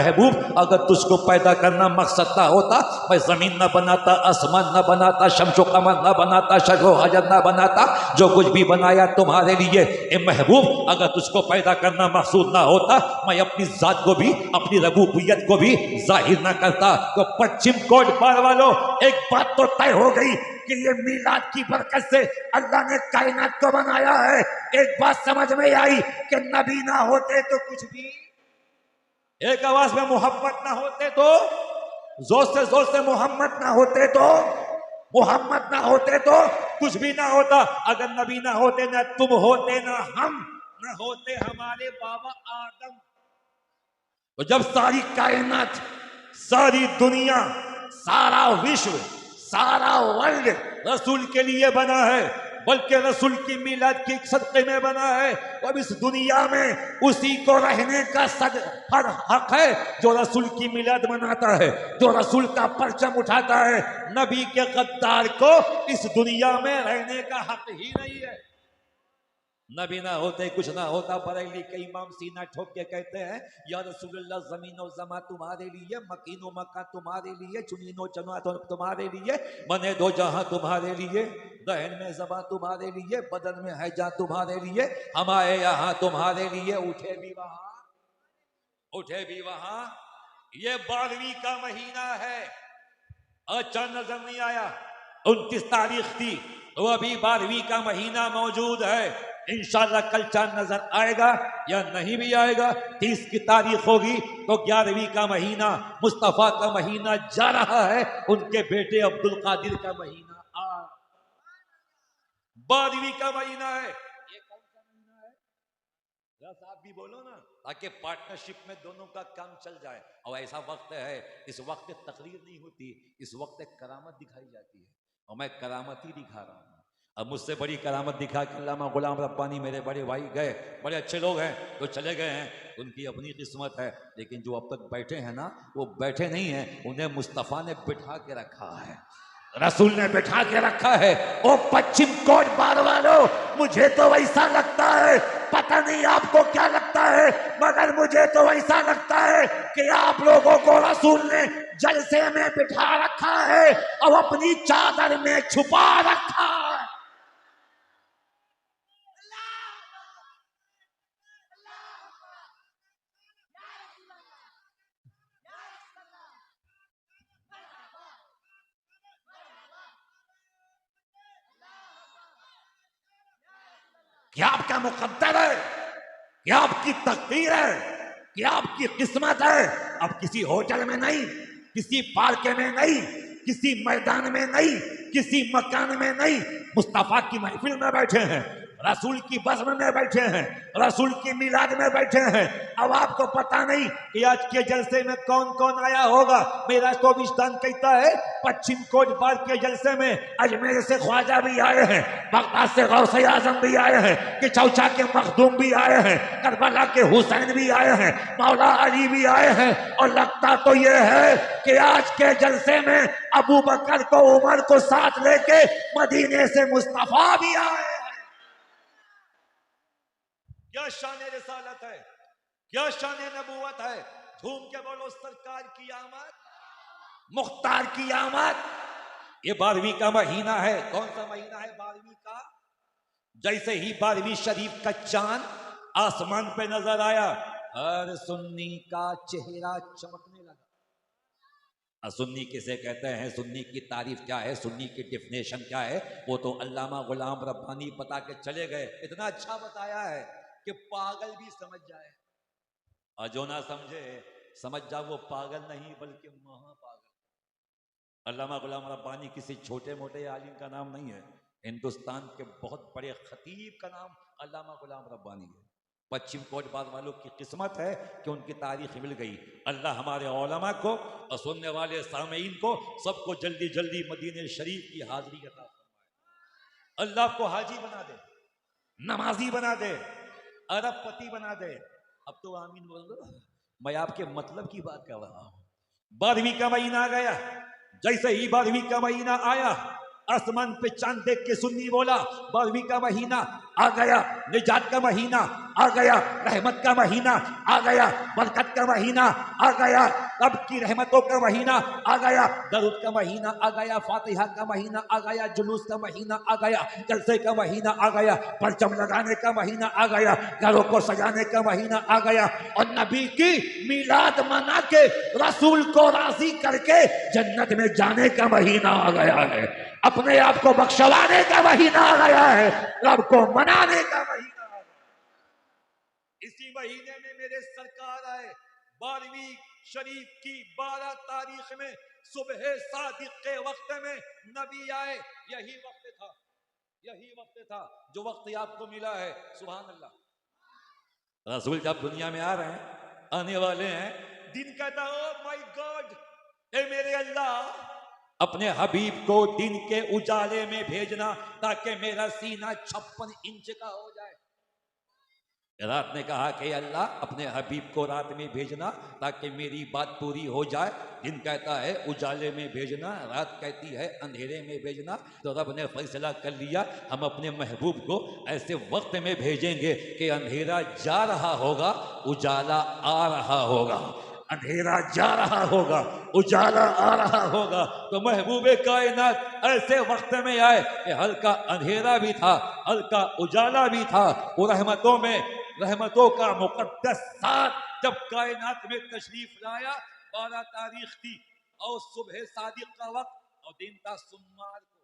महबूब अगर तुझको पैदा करना मकसद ना होता, मैं ज़मीन ना बनाता, आसमान ना बनाता, शम्सो कमर ना बनाता, शजो हजर ना बनाता, जो कुछ भी बनाया तुम्हारे लिए। ए महबूब अगर तुझको पैदा करना मकसूद ना होता, मैं अपनी ज़ात को भी, अपनी रबूबियत को भी जाहिर ना करता। तो पश्चिम कोट बार वालों, एक बात तो तय हो गई कि ये मीलाद की बरकत से अल्लाह ने कायनात को बनाया है। एक बात समझ में आई कि नबी ना होते तो कुछ भी, एक आवाज में मोहम्मद ना होते तो, जोर से मोहम्मद ना होते तो, मोहम्मद ना होते तो कुछ भी ना होता। अगर नबी ना होते, ना तुम होते, ना हम, ना होते हमारे बाबा आदम। तो जब सारी कायनात, सारी दुनिया, सारा विश्व, सारा वर्ल्ड रसूल के लिए बना है, बल्कि रसूल की मिलाद के सदक़े में बना है, तो अब इस दुनिया में उसी को रहने का हर हक है जो रसूल की मिलाद मनाता है, जो रसूल का परचम उठाता है। नबी के गद्दार को इस दुनिया में रहने का हक ही नहीं है। नबी ना होते कुछ ना होता। बरेली के इमाम सीना ठोक के कहते हैं, या रसूलुल्लाह ज़मीन और ज़मा तुम्हारे लिए, मकीन व मक्का तुम्हारे लिए, चुनीन व चना तुम्हारे लिए, बने दो जहां तुम्हारे लिए, दहन में ज़बा तुम्हारे लिए, बदन में है जा तुम्हारे लिए, हमारे यहाँ तुम्हारे लिए, उठे भी वहां, उठे भी वहां। ये 12वीं का महीना है, आज चांद नजर नहीं आया, 29 तारीख थी, तो अभी 12वीं का महीना मौजूद है। इंशाल्लाह कल चांद नजर आएगा या नहीं भी आएगा, 30 की तारीख होगी तो 11वीं का महीना, मुस्तफा का महीना जा रहा है, उनके बेटे अब्दुल कादिर का महीना आ, 12वीं का महीना है। ये कौन सा महीना है? आप भी बोलो ना, ताकि पार्टनरशिप में दोनों का काम चल जाए। और ऐसा वक्त है, इस वक्त तकरीर नहीं होती, इस वक्त एक करामत दिखाई जाती है, और मैं करामत ही दिखा रहा हूँ। अब मुझसे बड़ी करामत दिखा के अल्लामा गुलाम रब्बानी मेरे बड़े भाई गए, बड़े अच्छे लोग हैं, तो चले गए हैं, उनकी अपनी किस्मत है। लेकिन जो अब तक बैठे हैं ना, वो बैठे नहीं हैं, उन्हें मुस्तफ़ा ने बिठा के रखा है, रसूल ने बिठा के रखा है। ओ पश्चिम कोट बार वालों, मुझे तो वैसा लगता है, पता नहीं आपको क्या लगता है, मगर मुझे तो वैसा लगता है कि आप लोगों को रसूल ने जलसे में बिठा रखा है और अपनी चादर में छुपा रखा है। क्या आपका मुकद्दर है, क्या आपकी तकदीर है, क्या आपकी किस्मत है। अब किसी होटल में नहीं, किसी पार्क में नहीं, किसी मैदान में नहीं, किसी मकान में नहीं, मुस्तफा की महफिल में बैठे हैं, रसूल की बज़्म में बैठे हैं, रसूल की मिलाद में बैठे हैं। अब आपको पता नहीं कि आज के जलसे में कौन कौन आया होगा। मेरा कब्रिस्तान कहता है पश्चिम कोट बार के जलसे में अजमेर से ख्वाजा भी आए हैं, बगदाद से गौसे आजम भी आए हैं, कि चौचा के मखदूम भी आए हैं, करबला के हुसैन भी आए हैं, मौला अली भी आए हैं। और लगता तो यह है कि आज के जलसे में अबू बकर को, उमर को साथ लेके मदीने से मुस्तफा भी आए हैं। क्या शान रिसालत है, क्या शान नबूवत है। झूम के बोलो सरकार की आमद, मुख्तार की आमद। ये 12वीं का महीना है। कौन सा महीना है 12वीं का? जैसे ही 12वीं शरीफ का चांद आसमान पे नजर आया, हर सुन्नी का चेहरा चमकने लगा। सुन्नी किसे कहते हैं, सुन्नी की तारीफ क्या है, सुन्नी की डिफिनेशन क्या है, वो तो अल्लामा गुलाम रब्बानी बता के चले गए। इतना अच्छा बताया है कि पागल भी समझ जाए, और जो ना समझे समझ जाओ वो पागल नहीं बल्कि महापागल। अल्लामा गुलाम रब्बानी किसी छोटे मोटे आलिम का नाम नहीं है, हिंदुस्तान के बहुत बड़े खतीब का नाम अल्लामा गुलाम रब्बानी है। पश्चिम कोट बाग वालों की किस्मत है कि उनकी तारीख मिल गई। अल्लाह हमारे औलमा को और सुनने वाले सामीन को सबको जल्दी जल्दी मदीने शरीफ की हाजिरी अता फरमाए। अल्लाह को हाजी बना दे, नमाजी बना दे, अरबपति बना दे। अब तो आमीन बोल दो, मैं आपके मतलब की बात कर रहा हूं। 12वीं का महीना आ गया। जैसे ही 12वीं का महीना आया, आसमान पे चांद देख के सुन्नी बोला 12वीं का महीना आ गया, निजात का महीना आ गया, रहमत का महीना आ गया, बरकत का महीना आ गया, रब की रहमतों का महीना आ गया, दरूद का महीना आ गया, फातिहा का महीना आ गया, जुलूस का महीना आ गया, जलसे का महीना आ गया, परचम लगाने का महीना आ गया, घरों को सजाने का महीना आ गया, और नबी की मीलाद मना के रसूल को राजी करके जन्नत में जाने का महीना आ गया है, अपने आप को बख्शवाने का महीना आ गया है, रब को मनाने का महीना आ गया। इसी महीने में मेरे सरकार आए, 12वीं शरीफ की 12 तारीख में सुबह सादिक के वक्त में नबी आए। यही वक्त था जो वक्त आपको मिला है। सुभान अल्लाह। रसूल जब दुनिया में आ रहे हैं, आने वाले हैं, दिन कहता ओ माय गॉड, ए मेरे अल्लाह, अपने हबीब को दिन के उजाले में भेजना ताकि मेरा सीना 56 इंच का हो जाए। रात ने कहा कि अल्लाह अपने हबीब को रात में भेजना ताकि मेरी बात पूरी हो जाए। दिन कहता है उजाले में भेजना, रात कहती है अंधेरे में भेजना। तो रब ने फैसला कर लिया, हम अपने महबूब को ऐसे वक्त में भेजेंगे कि अंधेरा जा रहा होगा, उजाला आ रहा होगा, अंधेरा जा रहा होगा, उजाला आ रहा होगा। तो महबूबे कायनात ऐसे वक्त में आए कि हल्का अंधेरा भी था, हल्का उजाला भी था। वो रहमतों में रहमतों का मुकद्दस साथ जब कायनात में तशरीफ लाया, 12 तारीख थी और सुबह सादिक का वक्त और दिन था सोमवार को।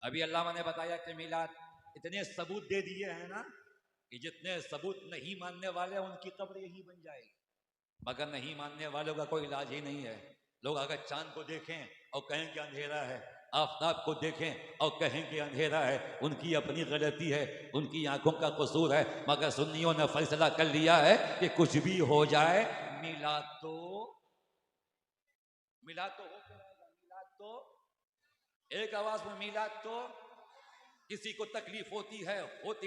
अभी अल्लाह ने बताया कि मिलाद इतने सबूत दे दिए हैं ना कि जितने सबूत नहीं मानने वाले उनकी कब्र यही बन जाएगी, मगर नहीं मानने वालों का कोई इलाज ही नहीं है। लोग अगर चांद को देखें और कहें कि अंधेरा है, आफताब को देखें और कहें कि अंधेरा है, उनकी अपनी गलती है, उनकी आंखों का कसूर है। मगर सुन्नियों ने फैसला कर लिया है कि कुछ भी हो जाए, मिलाद तो होते रहेगा। मिलाद तो एक आवाज में, मिलाद तो किसी को तकलीफ होती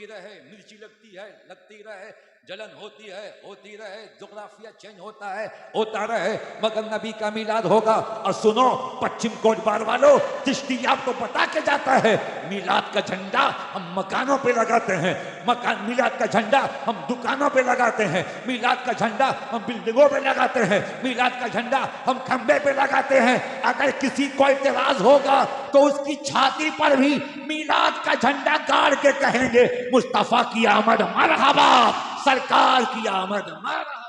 रहे, मिर्ची लगती रहे, जलन होती रहे, जोग्राफिया चेंज होता रहे, मगर नबी का मिलाद होगा। और सुनो पश्चिम कोट बार वालों, चिश्ती आपको बता के जाता है, मिलाद का झंडा हम मकानों पे लगाते हैं, मिलाद का झंडा हम दुकानों पे लगाते हैं, मिलाद का झंडा हम बिल्डिंगों पे लगाते हैं, मिलाद का झंडा हम खंबे पे लगाते हैं। अगर किसी को इतराज होगा तो उसकी छाती पर भी मिलाद का झंडा गाड़ के कहेंगे, मुस्तफा की आमद मरहबा, सरकार की आमद मरहबा।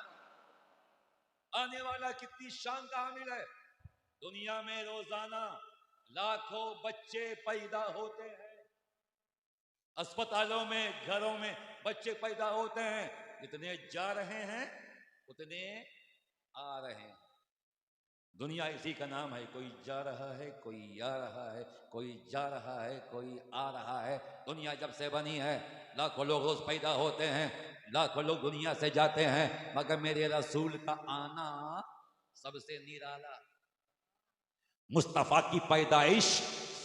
आने वाला कितनी शान का हामिल है। दुनिया में रोजाना लाखों बच्चे पैदा होते हैं, अस्पतालों में, घरों में बच्चे पैदा होते हैं। जितने जा रहे हैं उतने आ रहे हैं। दुनिया इसी का नाम है, कोई जा रहा है, कोई आ रहा है, कोई जा रहा है, कोई आ रहा है। दुनिया जब से बनी है लाखों लोग रोज पैदा होते हैं, लाखों लोग दुनिया से जाते हैं, मगर मेरे रसूल का आना सबसे निराला। मुस्तफा की पैदाइश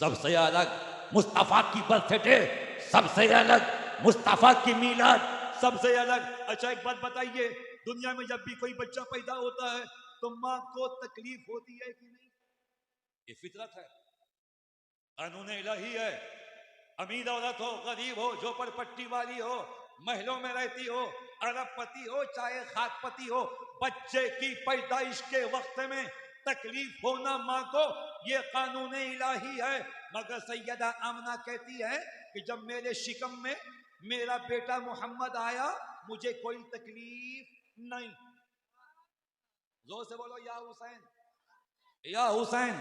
सबसे अलग, मुस्तफा की बर्थडे सबसे अलग, मुस्तफा की मीलाद सबसे अलग। अच्छा एक बात बताइए, दुनिया में जब भी कोई बच्चा पैदा होता है तो माँ को तकलीफ होती है कि नहीं? ये फितरत है, कानून इलाही है। अमीर औरत हो, गरीब हो, झोपड़पट्टी वाली हो, महलों में रहती हो, अरबपति हो चाहे खाकपति हो, बच्चे की पैदाइश के वक्त में तकलीफ होना माँ को, ये कानून इलाही है। मगर सैयदा आमना कहती है कि जब मेरे शिकम में मेरा बेटा मोहम्मद आया, मुझे कोई तकलीफ नहीं। जोर से बोलो या हुसैन, या हुसैन।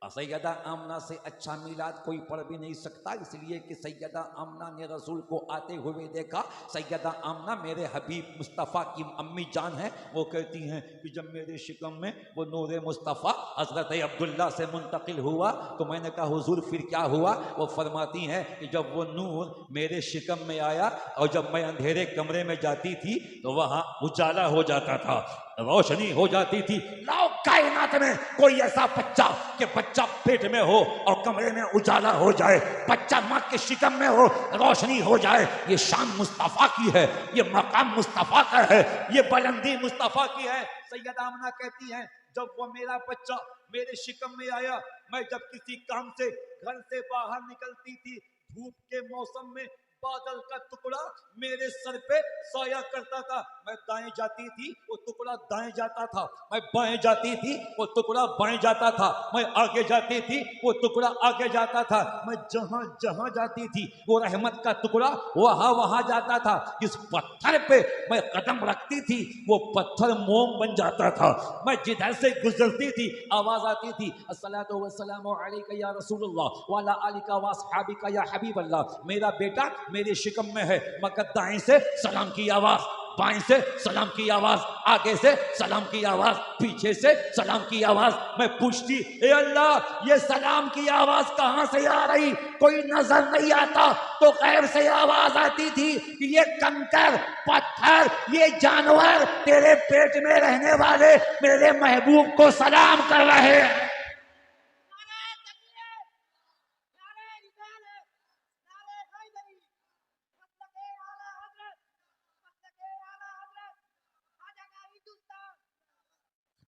सैयदा आमना से अच्छा मिलाद कोई पढ़ भी नहीं सकता, इसलिए कि सैयदा आमना ने रसूल को आते हुए देखा। सैयदा आमना मेरे हबीब मुस्तफ़ा की अम्मी जान है। वो कहती हैं कि जब मेरे शिकम में वो नूर मुस्तफ़ा हज़रत अब्दुल्ला से मुंतकिल हुआ तो मैंने कहा हुजूर फिर क्या हुआ? वो फरमाती हैं कि जब वो नूर मेरे शिकम में आया और जब मैं अंधेरे कमरे में जाती थी तो वहाँ उजाला हो जाता था, रोशनी हो जाती थी। लाओ कायनात में कोई ऐसा बच्चा कि बच्चा पेट में हो और कमरे में उजाला हो जाए, बच्चा माँ के शिकम में हो रोशनी हो जाए। ये शान मुस्तफ़ा की है, ये मकाम मुस्तफ़ा का है, ये बुलंदी मुस्तफ़ा की है। सैयदा आमना कहती हैं जब वो मेरा बच्चा मेरे शिकम में आया, मैं जब किसी काम से घर से बाहर निकलती थी, धूप के मौसम में बादल का टुकड़ा मेरे सर पे सोया करता था। मैं दाएं जाती थी वो टुकड़ा दाएं जाता था, मैं बाएं जाती थी वो टुकड़ा बाएं जाता था, मैं आगे जाती थी वो टुकड़ा आगे जाता था। मैं जहां जहां जाती थी वो रहमत का टुकड़ा वहां वहां जाता था। जिस पत्थर पे मैं कदम रखती थी वो पत्थर मोम बन जाता था। मैं जिधर से गुजरती थी आवाज आती थी, अस्सलातु वस्सलामु अलैका या रसूलुल्लाह व अला आलिका व अस्हाबिका या हबीब अल्लाह। मेरा बेटा मेरे शिकम में है, मगर दाएं से सलाम की आवाज, बाएं से सलाम की आवाज, आगे से सलाम की आवाज, पीछे से सलाम की आवाज। मैं पूछती, ए अल्लाह ये सलाम की आवाज कहां से आ रही? कोई नजर नहीं आता तो गैर से आवाज आती थी कि ये कंकर पत्थर ये जानवर तेरे पेट में रहने वाले मेरे महबूब को सलाम कर रहे हैं।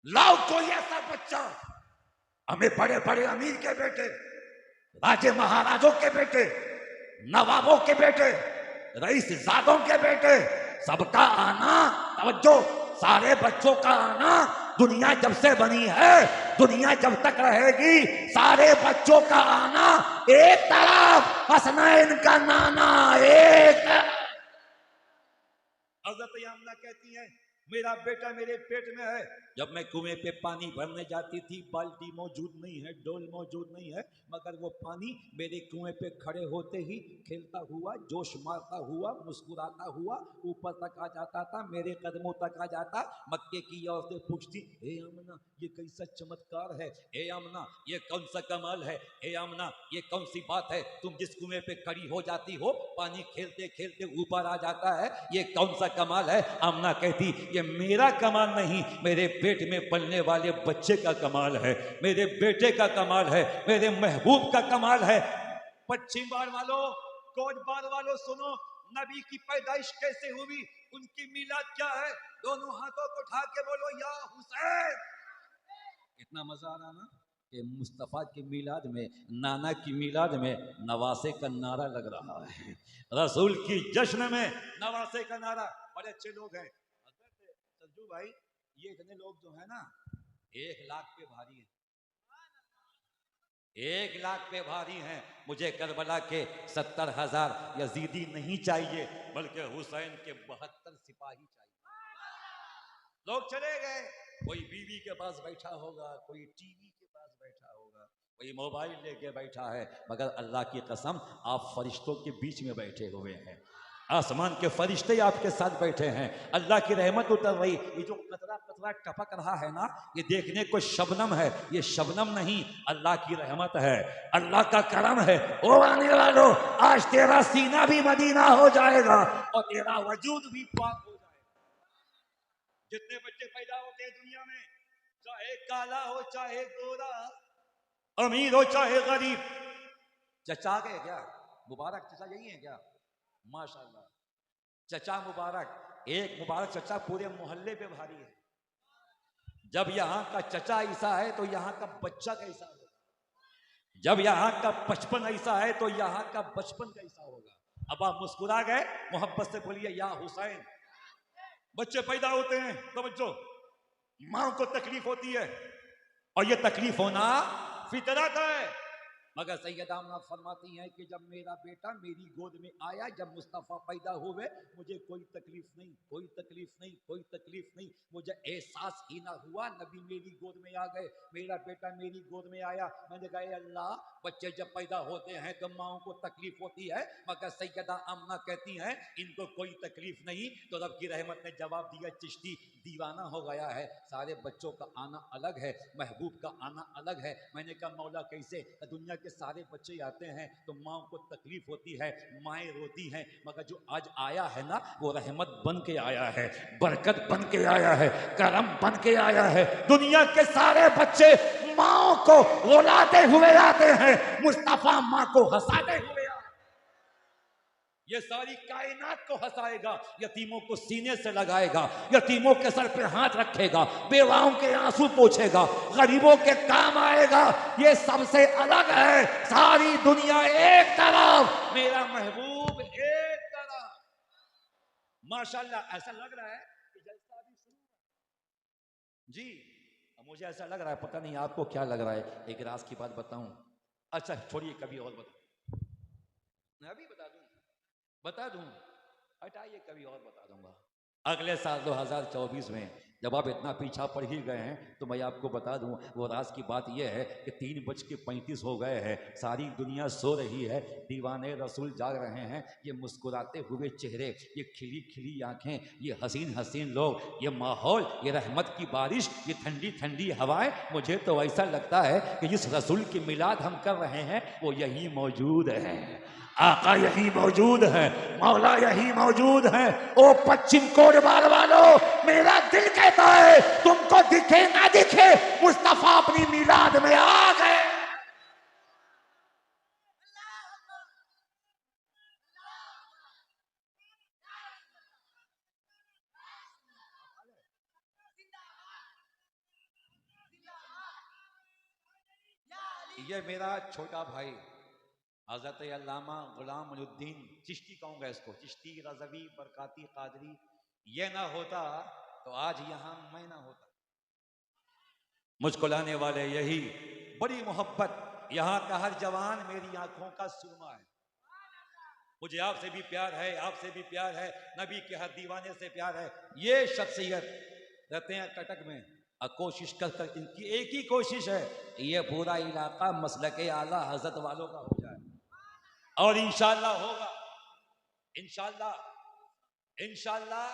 लाओ कोई ऐसा बच्चा, हमें बड़े बड़े अमीर के बेटे, राजे महाराजों के बेटे, नवाबों के बेटे, रईस जादों के बेटे, सबका आना, तवज्जो, सारे बच्चों का आना, दुनिया जब से बनी है, दुनिया जब तक रहेगी, सारे बच्चों का आना एक तरफ, हसनैन का नाना एक। हज़रत आमना कहती है मेरा बेटा मेरे पेट में है। जब मैं कुएं पे पानी भरने जाती थी, बाल्टी मौजूद नहीं है, डोल मौजूद नहीं है, मगर वो पानी मेरे कुएं पे खड़े होते ही खेलता हुआ, जोश मारता हुआ, मुस्कुराता हुआ ऊपर तक आ जाता था, मेरे कदमों तक आ जाता। मक्के की औरतें पूछती, हे आमना ये कैसा चमत्कार है, हे आमना ये कौन सा कमाल है, हे आमना ये कौन सी बात है, तुम जिस कुएं पे खड़ी हो जाती हो पानी खेलते खेलते ऊपर आ जाता है, ये कौन सा कमाल है? आमना कहती ये मेरा कमाल नहीं, मेरे पेट में पलने वाले बच्चे का कमाल है, मेरे बेटे का कमाल है, मेरे महबूब का कमाल है। पश्चिम बार वालों, कोट बार वालों सुनो, नबी की पैदाइश कैसे हुई, उनकी मिलाद क्या है? दोनों हाथों को उठा के बोलो या हुसैन। इतना मजा आ रहा ना कि मुस्तफ़ा की मिलाद में, नाना की मिलाद में नवासे का नारा लग रहा है, रसूल की जश्न में नवासे का नारा। बड़े अच्छे लोग हैं संजू भाई, ये इतने लोग जो है ना 1 लाख पे भारी हैं, 1 लाख पे भारी हैं। मुझे करबला के 70,000 यजीदी नहीं चाहिए, बल्कि हुसैन के 72 सिपाही चाहिए। लोग चले गए, कोई बीवी के पास बैठा होगा, कोई टीवी के पास बैठा होगा, कोई मोबाइल लेके बैठा है, मगर अल्लाह की कसम आप फरिश्तों के बीच में बैठे हुए हैं, आसमान के फरिश्ते आपके साथ बैठे हैं, अल्लाह की रहमत उतर रही। ये जो कतरा कतरा टपक रहा है ना, ये देखने को शबनम है, ये शबनम नहीं, अल्लाह की रहमत है, अल्लाह का करम है। ओ आने वालों, आज तेरा सीना भी मदीना हो जाएगा और तेरा वजूद भी पाक हो जाएगा। जितने बच्चे पैदा होते हैं दुनिया में, चाहे काला हो चाहे गोरा, अमीर हो चाहे गरीब, चचा गए क्या? मुबारक चचा यही है क्या? माशाल्लाह, चचा मुबारक, एक मुबारक चचा पूरे मोहल्ले पे भारी है। जब यहाँ का चचा ऐसा है तो यहाँ का बच्चा कैसा होगा, जब यहाँ का बचपन ऐसा है तो यहाँ का बचपन कैसा होगा। अब आप मुस्कुरा गए, मोहब्बत से बोलिए या हुसैन। बच्चे पैदा होते हैं तो बच्चों मां को तकलीफ होती है, और ये तकलीफ होना फितरत है, मगर सैयदा आमना फरमाती हैं कि जब मेरा बेटा मेरी गोद में आया, जब मुस्तफ़ा पैदा हुए, मुझे कोई तकलीफ नहीं, कोई तकलीफ नहीं, कोई तकलीफ नहीं, मुझे एहसास ही ना हुआ नबी मेरी गोद में आ गए, मेरा बेटा मेरी गोद में आया। मैंने कहा अल्लाह, बच्चे जब पैदा होते हैं तो माओं को तकलीफ होती है, मगर सैयदा आमना कहती हैं इनको कोई तकलीफ नहीं। तो रब की रहमत ने जवाब दिया, चिश्ती दीवाना हो गया है, सारे बच्चों का आना अलग है, महबूब का आना अलग है। मैंने कहा मौला कैसे? दुनिया के सारे बच्चे आते हैं तो माँ को तकलीफ होती है, माएँ रोती हैं, मगर जो आज आया है ना वो रहमत बन के आया है, बरकत बन के आया है, करम बन के आया है। दुनिया के सारे बच्चे माँ को रुलाते हुए आते हैं, मुस्तफा माँ को हंसाते हुए। ये सारी कायनात को हंसाएगा, यतीमों को सीने से लगाएगा, यतीमों के सर पे हाथ रखेगा, बेवाओं के आंसू पोंछेगा, गरीबों के काम आएगा। ये सबसे अलग है, सारी दुनिया एक तरफ, मेरा महबूब एक माशाल्लाह ऐसा लग रहा है कि जलसा अभी शुरू हुआ। जी मुझे ऐसा लग रहा है, पता नहीं आपको क्या लग रहा है। एक राज की बात बताऊं? अच्छा छोड़िए, कभी और बता, मैं अभी बता दूं, हटाइए, कभी और बता दूंगा। अगले साल 2024 में जब आप इतना पीछा पड़ ही गए हैं तो मैं आपको बता दूं, वो राज की बात यह है कि 3:35 हो गए हैं, सारी दुनिया सो रही है, दीवाने रसूल जाग रहे हैं। ये मुस्कुराते हुए चेहरे, ये खिली खिली आंखें, ये हसीन हसीन लोग, ये माहौल, ये रहमत की बारिश, ये ठंडी ठंडी हवाएं, मुझे तो ऐसा लगता है कि जिस रसूल की मिलाद हम कर रहे हैं वो यहीं मौजूद है, आका यही मौजूद है, मौला यही मौजूद है। ओ पश्चिम कोडबार वालों, मेरा दिल कहता है तुमको दिखे ना दिखे, मुस्तफा अपनी मिलाद में आ गए। ये मेरा छोटा भाई हजरत अल्लामा गुलाम मुनुद्दीन चिश्ती, कहूंगा इसको, चिश्ती रज़वी बरकाती कादरी, ये ना होता तो आज यहां मैं ना होता। मुझको लाने वाले यही, बड़ी मोहब्बत, यहाँ का हर जवान मेरी आंखों का सुरमा है। मुझे आपसे भी प्यार है, आपसे भी प्यार है, नबी के हर दीवाने से प्यार है। ये शख्सियत रहते हैं कटक में, कोशिश कर इनकी एक ही कोशिश है, ये पूरा इलाका मसलके आला हजरत वालों का हो जाए, और इंशाअल्लाह होगा, इंशाअल्लाह इंशाअल्लाह।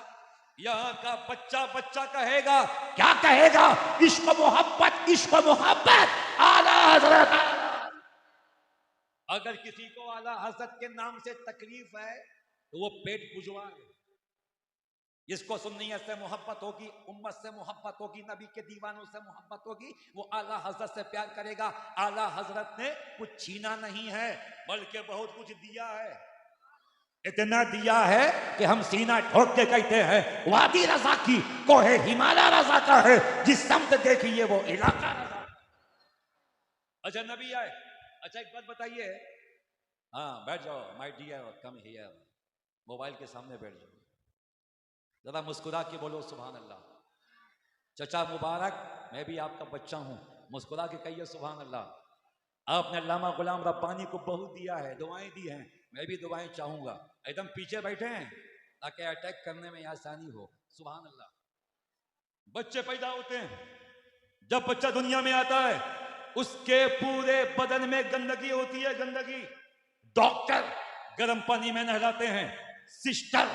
यहाँ का बच्चा बच्चा कहेगा, क्या कहेगा? इश्क मोहब्बत, इश्क मोहब्बत, आला हजरत। अगर किसी को आला हजरत के नाम से तकलीफ है तो वो पेट पुजवा है। जिसको सुन्नियत से मोहब्बत होगी, उम्मत से मोहब्बत होगी, नबी के दीवानों से मोहब्बत होगी, वो आला हजरत से प्यार करेगा। आला हजरत ने कुछ छीना नहीं है, बल्कि बहुत कुछ दिया है। इतना दिया है कि हम सीना ठोक के कहते हैं वादी रजा की, कोहे हिमालय रजा का है, जिस समत देखिए वो इलाका रजा। अच्छा नबी आए, अच्छा एक बात बताइए, हाँ बैठ जाओ my dear, come here, mobile के सामने बैठ जाओ, जरा मुस्कुरा के बोलो सुभान अल्लाह। चचा मुबारक, मैं भी आपका बच्चा हूं, मुस्कुरा के कहिए सुभान अल्लाह। आपने अल्लामा गुलाम रब्बानी को बहुत दिया है, दुआएं दी हैं, मैं भी दुआएं चाहूंगा। एकदम पीछे बैठे हैं ताकि अटैक करने में आसानी हो। सुभान अल्लाह। बच्चे पैदा होते हैं, जब बच्चा दुनिया में आता है उसके पूरे बदन में गंदगी होती है, गंदगी। डॉक्टर गर्म पानी में नहलाते हैं, सिस्टर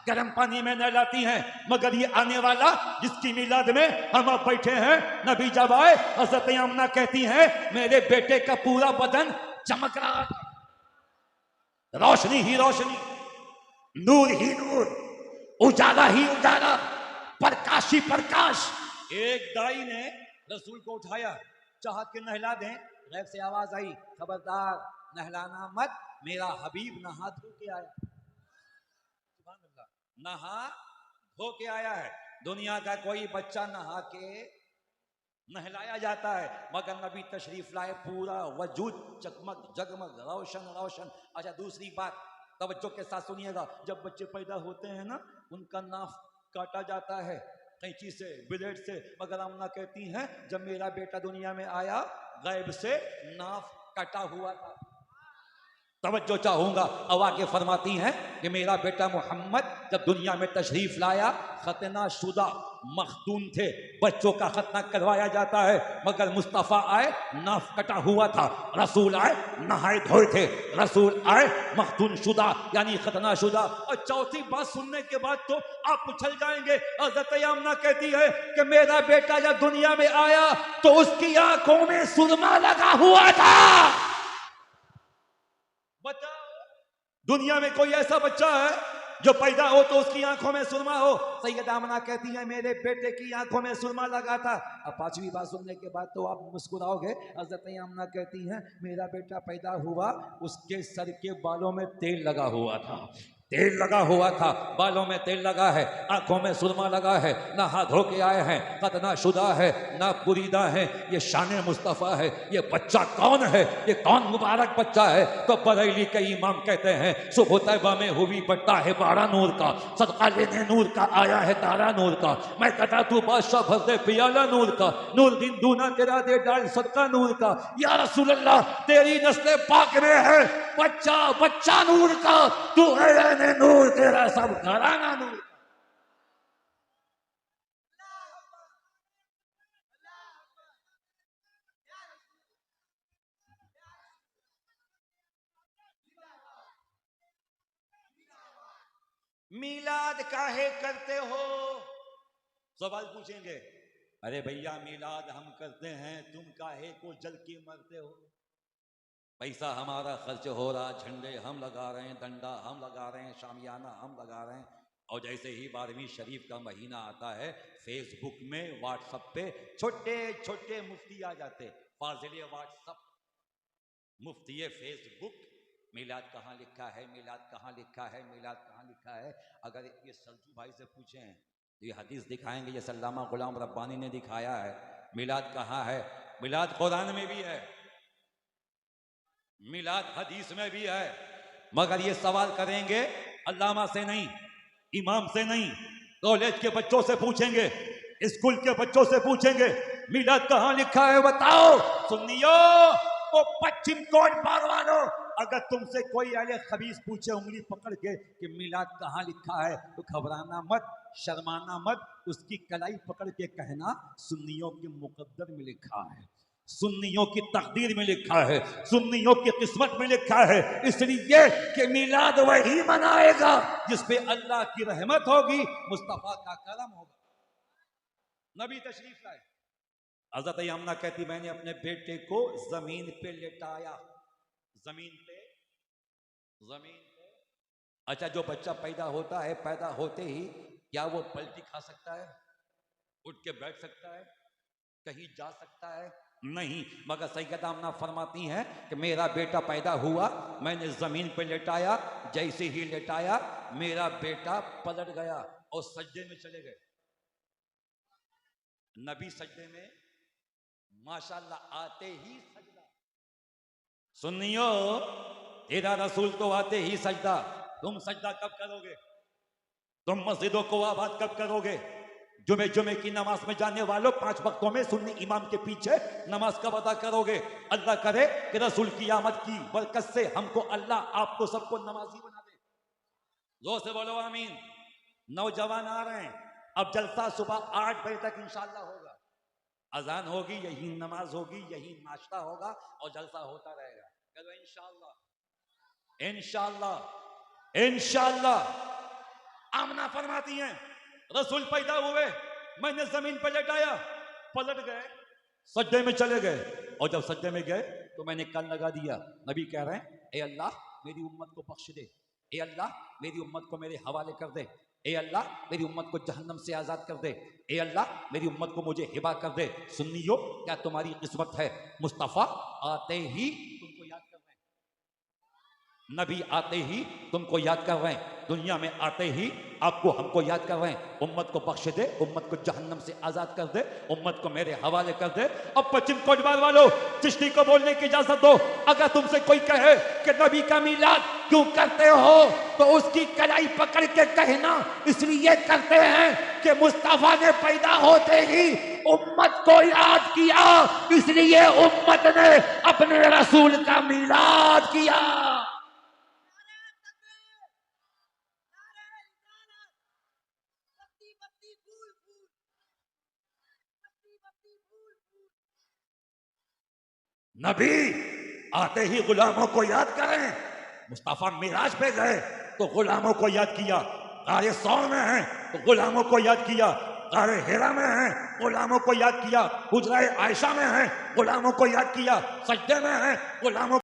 गर्म पानी में नहलाती हैं, मगर ये आने वाला जिसकी मिलाद में हम अब बैठे हैं, नबी जब आए, हज़रत आमना कहती हैं मेरे बेटे का पूरा बदन चमक रहा था, रोशनी ही रोशनी, नूर ही नूर, उजाला ही उजाला, प्रकाश ही प्रकाश। एक दाई ने रसूल को उठाया, चाह के नहला दें, गैब से आवाज आई, खबरदार नहलाना मत, मेरा हबीब नहा धो के आया। सुभान अल्लाह, नहा धो के आया है। दुनिया का कोई बच्चा नहा के नहलाया जाता है, मगर नबी तशरीफ लाए, पूरा वजूद चकमक जगमग रोशन रोशन। अच्छा दूसरी बात तवज्जो के साथ सुनिएगा, जब बच्चे पैदा होते हैं ना, उनका नाफ काटा जाता है कैंची से, ब्लेड से, मगर अम्मा कहती हैं जब मेरा बेटा दुनिया में आया गैब से नाफ कटा हुआ था। तवज्जो चाहूंगा, अब आगे फरमाती हैं कि मेरा बेटा मोहम्मद जब दुनिया में तशरीफ लाया, खतना शुदा मखतून थे, बच्चों का खतना करवाया जाता है, मगर मुस्तफ़ा आए नाफ कटा हुआ था, रसूल आए नहाए धोए थे, रसूल आए मखतून शुदा यानी खतना शुदा। और चौथी बात सुनने के बाद तो आप उछल जाएंगे। हज़रत आमना कहती है कि मेरा बेटा जब दुनिया में आया तो उसकी आंखों में सुरमा लगा हुआ था। बताओ दुनिया में कोई ऐसा बच्चा है जो पैदा हो तो उसकी आंखों में सुरमा हो? सैयदा आमना कहती है मेरे बेटे की आंखों में सुरमा लगा था। अब पांचवी बात सुनने के बाद तो आप मुस्कुराओगे। हज़रत आमना कहती हैं मेरा बेटा पैदा हुआ, उसके सर के बालों में तेल लगा हुआ था। तेल लगा हुआ था, बालों में तेल लगा है, आंखों में सुरमा लगा है, ना हाथ धो के आए हैं, खतना शुदा है, ना बुरीदा है। ये शान मुस्तफ़ा है। ये बच्चा कौन है? ये कौन मुबारक बच्चा है? तो बरेली के इमाम कहते हैं सुबह तैबा में हुई बट्टा है बारा नूर का, सदका लेने नूर का आया है तारा नूर का। मैं कहता तू बादशाह भर दे पियाला नूर का, नूर दिन दूना तेरा दे डाल सदका नूर का। या रसूल अल्लाह तेरी नस्ल पाक में है बच्चा, बच्चा नूर का, तू है नूर, तेरा सब घराना नूर। मीलाद काहे करते हो? सवाल पूछेंगे, अरे भैया मीलाद हम करते हैं, तुम काहे को जल के मरते हो? पैसा हमारा खर्च हो रहा, झंडे हम लगा रहे हैं, डंडा हम लगा रहे हैं, शामियाना हम लगा रहे हैं। और जैसे ही 12वीं शरीफ का महीना आता है, फेसबुक में व्हाट्सएप पे छोटे छोटे मुफ्ती आ जाते, फाजिल व्हाट्सएप, मुफ्ती फेसबुक, मिलाद कहाँ लिखा है, मिलाद कहाँ लिखा है, मिलाद कहाँ लिखा है। अगर ये सल्जू भाई से पूछें तो ये हदीस दिखाएंगे, ये अल्लामा गुलाम रब्बानी ने दिखाया है। मिलाद कहाँ है? मिलाद कुरान में भी है, मिलाद हदीस में भी है। मगर ये सवाल करेंगे अल्लामा से नहीं, इमाम से नहीं, कॉलेज के बच्चों से पूछेंगे, स्कूल के बच्चों से पूछेंगे मिलाद कहाँ लिखा है बताओ। सुन्नियो, वो पश्चिम कोट पार वालों, अगर तुमसे कोई अहले खबीस पूछे उंगली पकड़ के कि मिलाद कहाँ लिखा है, तो घबराना मत, शर्माना मत, उसकी कलाई पकड़ के कहना सुन्नियों के मुकद्दर में लिखा है, सुन्नियों की तकदीर में लिखा है, सुन्नियों की किस्मत में लिखा है। इसलिए कि मिलाद वही मनाएगा जिस पे अल्लाह की रहमत होगी, मुस्तफा का करम होगा। नबी तशरीफ लाए, हज़रत यमुना कहती मैंने अपने बेटे को जमीन पे लेटाया, जमीन पे। अच्छा, जो बच्चा पैदा होता है, पैदा होते ही क्या वो पलटी खा सकता है, उठ के बैठ सकता है, कहीं जा सकता है? नहीं। मगर सैयदा आमना फरमाती हैं कि मेरा बेटा पैदा हुआ, मैंने जमीन पे लेटाया, जैसे ही लेटाया मेरा बेटा पलट गया और सजदे में चले गए। नबी सजदे में माशाल्लाह आते ही सजदा। सुनियो, तेरा रसूल तो आते ही सजदा। तुम सजदा कब करोगे? तुम मस्जिदों को आबाद कब करोगे? जुमे जुमे की नमाज में जाने वालों, 5 वक्तों में सुन्नी इमाम के पीछे नमाज कब अदा करोगे? अल्लाह करे कि रसूल की आमद की बरकत से हमको अल्लाह आपको सबको नमाजी बना दे। जोर से बोलो आमीन। नौजवान आ रहे हैं, अब जलसा सुबह 8 बजे तक इंशाल्लाह होगा। अजान होगी, यही नमाज होगी, यही नाश्ता होगा और जलसा होता रहेगा। चलो इंशाल्लाह, इंशाल्लाह, इंशाल्लाह। आमना फरमाती हैं रसूल पैदा हुए, मैंने जमीन पर लेटाया, पलट गए, सज्जे में चले गए, और जब सज्जे में गए तो मैंने कान लगा दिया। नबी कह रहे हैं ए अल्लाह मेरी उम्मत को बख्श दे, ए अल्लाह मेरी उम्मत को मेरे हवाले कर दे, ए अल्लाह मेरी उम्मत को जहन्नम से आजाद कर दे, ए अल्लाह मेरी उम्मत को मुझे हिबा कर दे। सुन्नियो, क्या तुम्हारी किस्मत है, मुस्तफ़ा आते ही तुमको याद कर रहे हैं, नबी आते ही तुमको याद कर रहे हैं, दुनिया में आते ही आपको हमको याद कर रहे हैं। उम्मत को बख्श दे, उम्मत को जहन्नम से आजाद कर दे, उम्मत को मेरे हवाले कर दे। अब पश्चिम कोटबार वालों, चिश्ती को बोलने की इजाजत दो। अगर तुमसे कोई कहे कि नबी का मीलाद क्यों करते हो, तो उसकी कलाई पकड़ के कहना इसलिए करते हैं कि मुस्तफा ने पैदा होते ही उम्मत को याद किया, इसलिए उम्मत ने अपने रसूल का मीलाद किया। नबी आते ही गुलामों को याद करें। मुस्तफा मिराज पे गए तो गुलामों को याद किया, गारे सौर में हैं तो गुलामों को याद किया, गारे हिरा में हैं गुलामों को याद किया, हुजरा आयशा में हैं गुलामों को याद किया, सजदे में हैं गुलामों